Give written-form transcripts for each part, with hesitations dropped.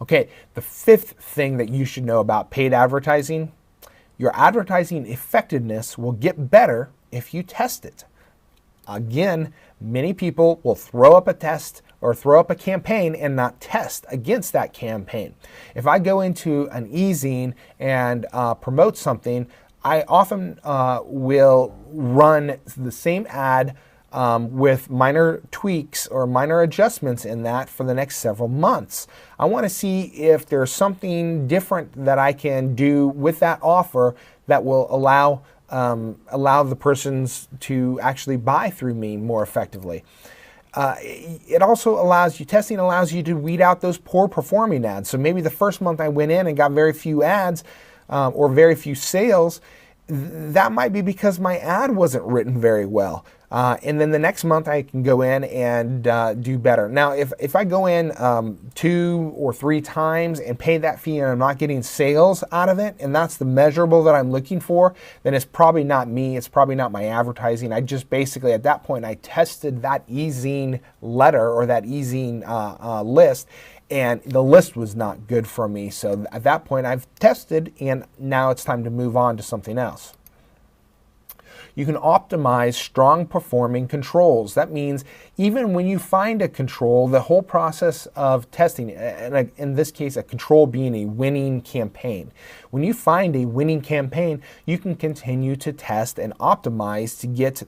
Okay, the fifth thing that you should know about paid advertising, your advertising effectiveness will get better if you test it. Again, many people will throw up a test or throw up a campaign and not test against that campaign. If I go into an e-zine and promote something, I often will run the same ad with minor tweaks or minor adjustments in that for the next several months. I want to see if there's something different that I can do with that offer that will allow the persons to actually buy through me more effectively. It also testing allows you to weed out those poor performing ads. So maybe the first month I went in and got very few ads or very few sales, that might be because my ad wasn't written very well. And then the next month I can go in and do better. Now, if I go in 2 or 3 times and pay that fee and I'm not getting sales out of it, and that's the measurable that I'm looking for, then it's probably not me. It's probably not my advertising. I just basically, at that point, I tested that e-zine letter or that e-zine list, and the list was not good for me. So at that point, I've tested, and now it's time to move on to something else. You can optimize strong performing controls. That means even when you find a control, the whole process of testing, and in this case, a control being a winning campaign. When you find a winning campaign, you can continue to test and optimize to get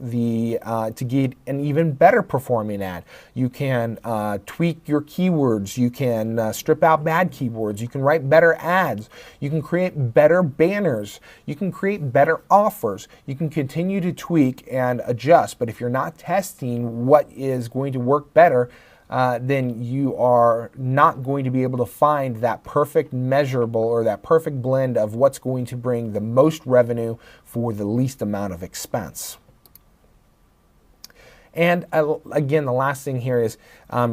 an even better performing ad. You can tweak your keywords. You can strip out bad keywords. You can write better ads. You can create better banners. You can create better offers. You can continue to tweak and adjust, but if you're not testing what is going to work better, then you are not going to be able to find that perfect measurable or that perfect blend of what's going to bring the most revenue for the least amount of expense. And again, the last thing here is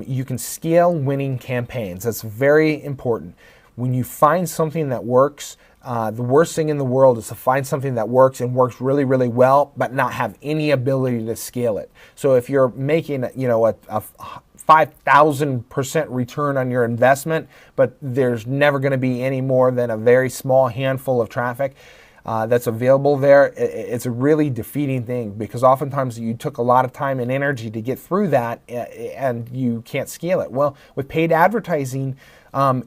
you can scale winning campaigns. That's very important. When you find something that works, the worst thing in the world is to find something that works and works really, really well, but not have any ability to scale it. So if you're making, a 5,000% return on your investment, but there's never going to be any more than a very small handful of traffic that's available there, it's a really defeating thing, because oftentimes you took a lot of time and energy to get through that and you can't scale it. Well, with paid advertising,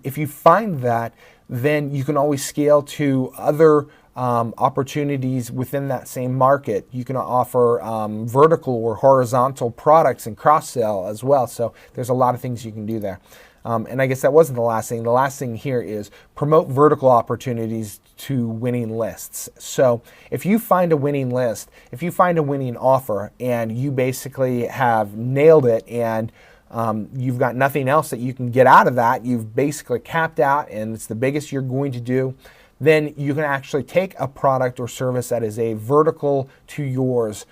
if you find that, then you can always scale to other opportunities within that same market. You can offer vertical or horizontal products and cross-sell as well. So there's a lot of things you can do there. And I guess that wasn't the last thing. The last thing here is promote vertical opportunities to winning lists. So if you find a winning list, if you find a winning offer, and you basically have nailed it, and you've got nothing else that you can get out of that, you've basically capped out and it's the biggest you're going to do, then you can actually take a product or service that is a vertical to yours,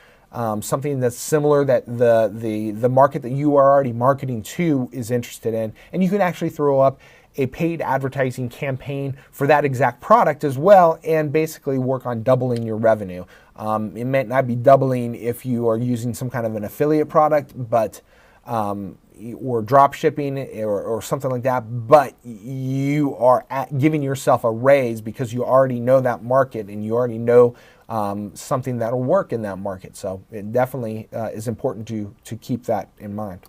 something that's similar that the market that you are already marketing to is interested in, and you can actually throw up a paid advertising campaign for that exact product as well, and basically work on doubling your revenue. It might not be doubling if you are using some kind of an affiliate product, but or drop shipping or something like that, but you are giving yourself a raise because you already know that market and you already know something that'll work in that market. So it definitely is important to keep that in mind.